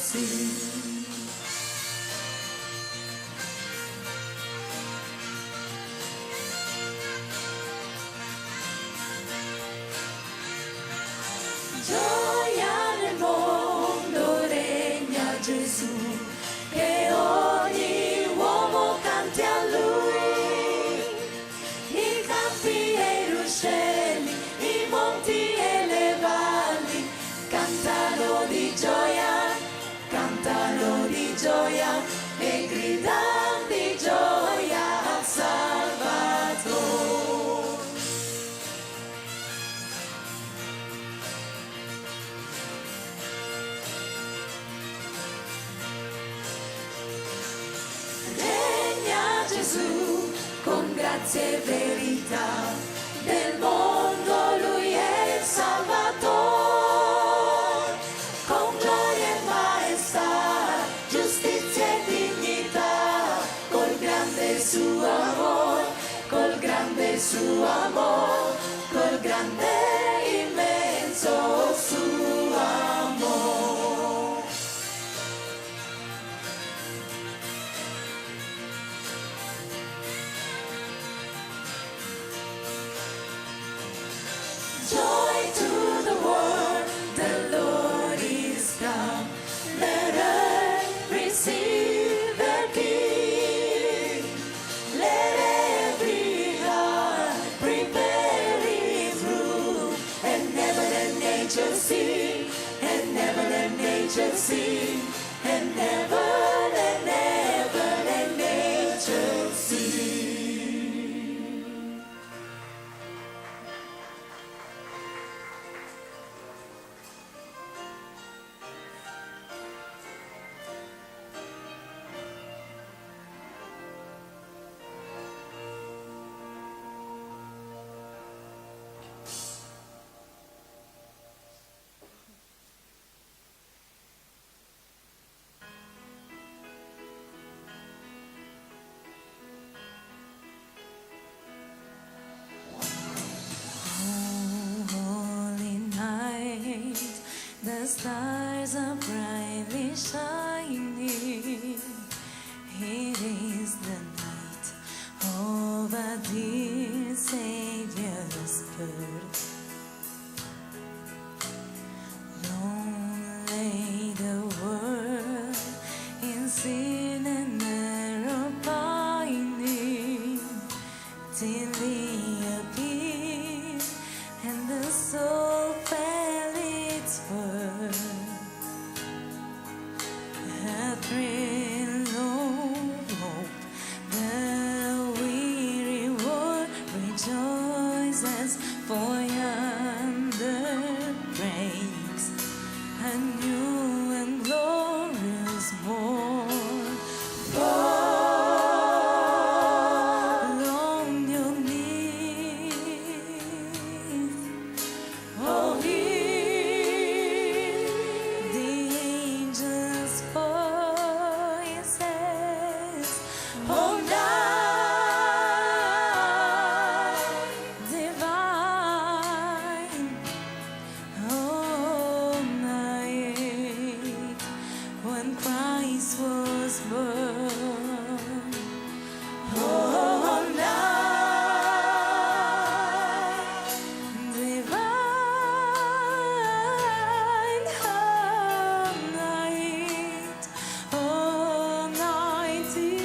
see. Gioia nel mondo regna Gesù, che ogni uomo canti a Lui. I campi e i ruscelli, i monti e le valli, cantano di gioia e gridano di gioia al Salvatore. Gesù con grazia e verità, del mondo Lui è il Salvatore, con gloria e maestà, giustizia e dignità, col grande suo amor, col grande suo amor, col grande immenso suo amor. Joy to the world, the Lord is come. Let earth receive their King. Let every heart prepare His room, and heaven and nature sing, and heaven and nature sing, and heaven and heaven and nature sing. The stars are brightly shining. It is the night of our dear Savior's birth. Long lay the world in sin and error pining, till He appeared and the soul felt its worth. A thrill of hope, the weary world rejoices, for yonder breaks a new and glorious morn. Fall on your knees, oh, hear the angels' voices. Oh, night divine, oh, night when Christ was born. Oh, night divine, oh, night divine.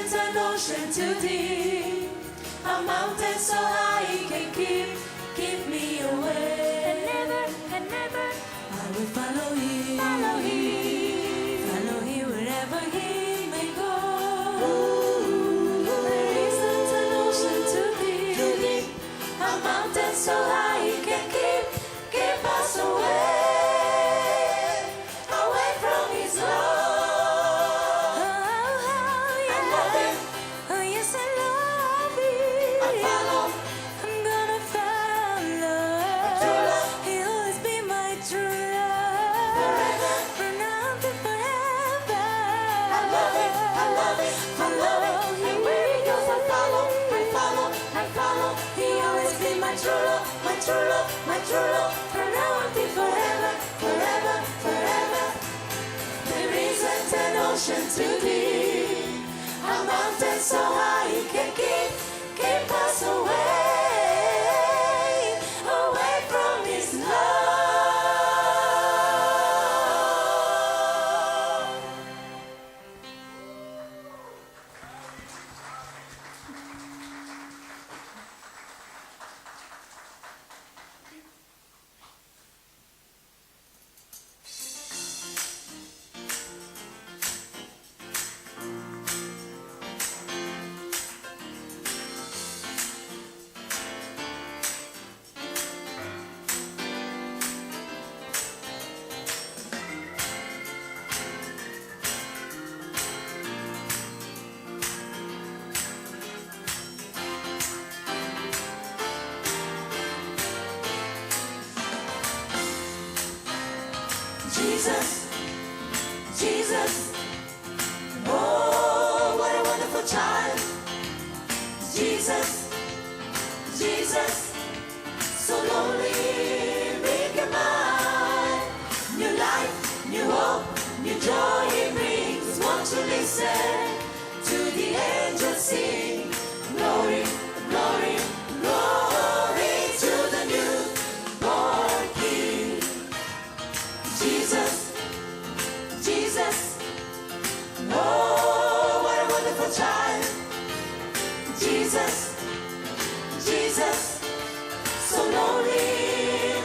isn't an ocean too deep, a mountain so high it can keep me away. And never, I will follow him, follow him wherever he may go. There isn't an ocean too deep, a mountain so high it can keep us away from his love. I love him, oh yes, I love you. I follow. I'm gonna follow. True love. He'll always be my true love. Forever. From now to forever. I love it, I love it, I love it. And where he goes, I follow, I follow, I follow. He always be my true love, my true love, my true love. From now until forever, forever, forever. There isn't an ocean too deep, a mountain so high it can keep us away from his love. Jesus, Jesus, oh, what a wonderful child. Jesus, Jesus, so lonely, make him mine. New life, new hope, new joy he brings. Won't you listen to the angels sing? Glory, glory, glory to the newborn King. Jesus, Jesus, oh, what a wonderful child. Jesus, Jesus, so lonely,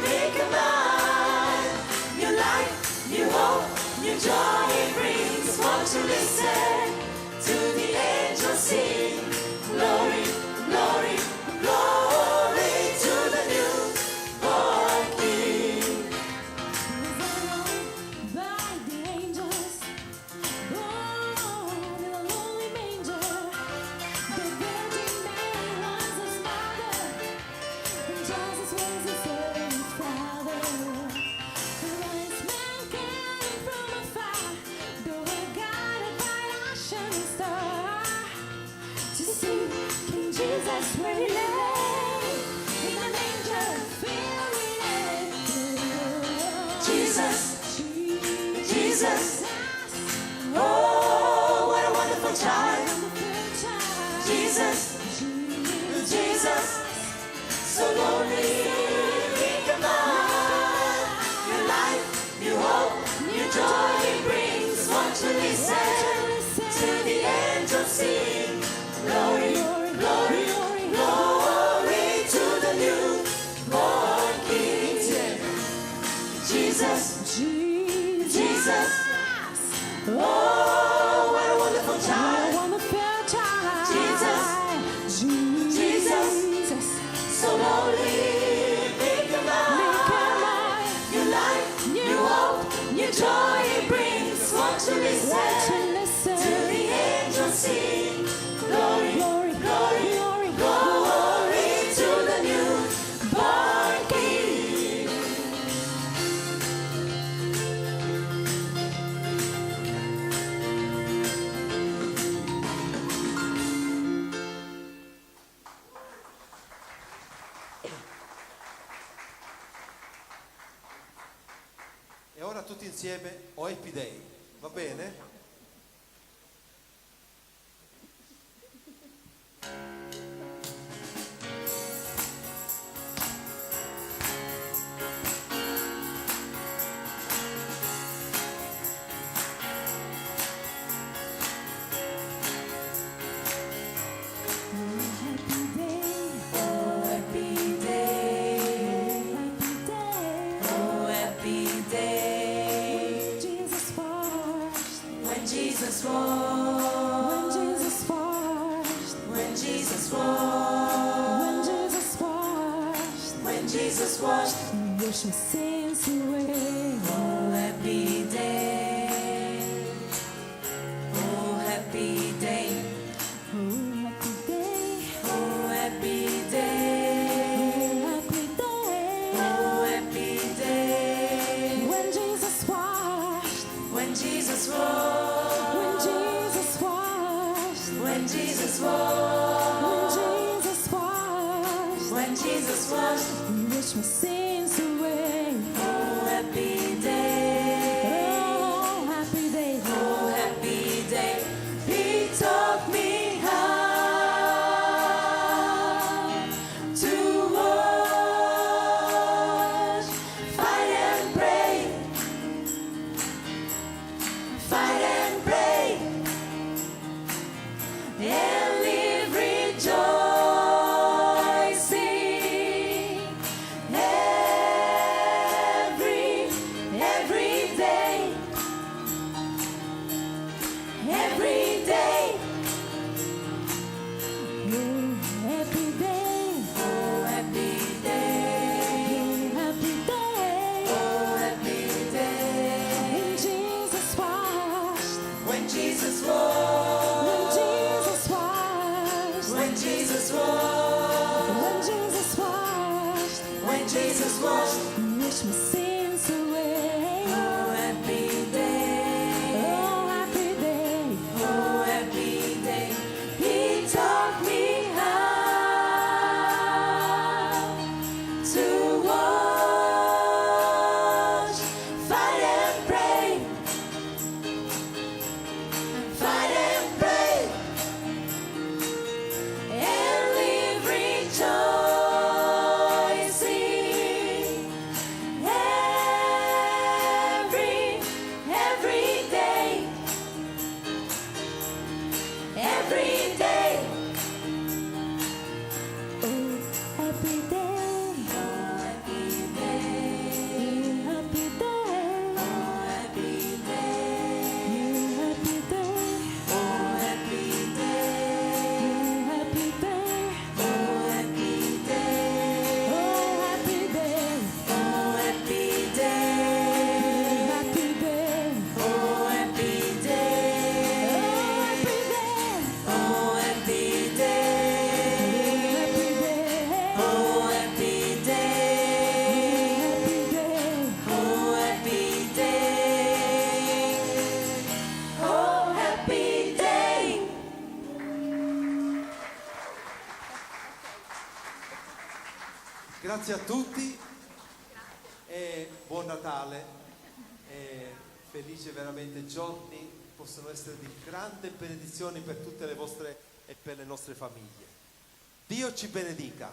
make him mine. New life, new hope, new joy he brings. Won't you listen to the angels sing? Glory, glory, glory to the newborn King. By the angels, born in a lonely manger, the Virgin Mary was his mother, and Jesus was his heavenly Father. The wise men came from afar, they were guided by a shining star, to see King Jesus where he lay, in a manger filled with hay. Jesus, Jesus, oh, what a wonderful child. Jesus, Jesus, so lonely, think about your life, new hope, new joy he brings. Won't you listen to the angels sing? Glory, glory, glory to the newborn King. Jesus, Jesus, oh, what a wonderful child. Jesus, Jesus, so lonely, think about your life, new hope, new joy it brings. Won't you listen to the angels sing? Glory, glory, glory, glory to the newborn King. E ora tutti insieme o Happy Day, va bene? when Jesus washed. He washed my sins away. Oh, happy day. Oh, happy day. Oh, happy day. Oh, happy day. Oh, happy day. Oh, happy day. When Jesus washed. When Jesus washed. When Jesus washed. When Jesus washed. When Jesus washed. When Jesus washed. He washed my sins away. Oh, happy day. Oh, happy day. Oh, happy day. He taught me how to wash, fight and pray, fight and pray, and live rejoicing every day, every day. Oh, happy day. Oh, happy day. Oh, happy day. Oh, happy day. When Jesus washed. When Jesus washed. When Jesus washed. When Jesus washed. When Jesus washed. When Jesus washed. He washed my sins away. Oh, happy day. Oh, happy day. Oh, happy day. He taught me how to wash, fight and pray, fight and pray, and live rejoicing every day, every day. Oh, happy day. Oh, happy day. Oh, happy day. Oh, happy day. Oh, happy day. Oh, happy day. Oh, happy day. Oh, happy day. Oh, happy day. Oh, happy day. Happy day. Oh, happy day. Oh, happy day. Oh, happy day. Oh, happy day. Grazie a tutti e buon Natale e felice veramente giorni, possono essere di grande benedizione per tutte le vostre e per le nostre famiglie. Dio ci benedica.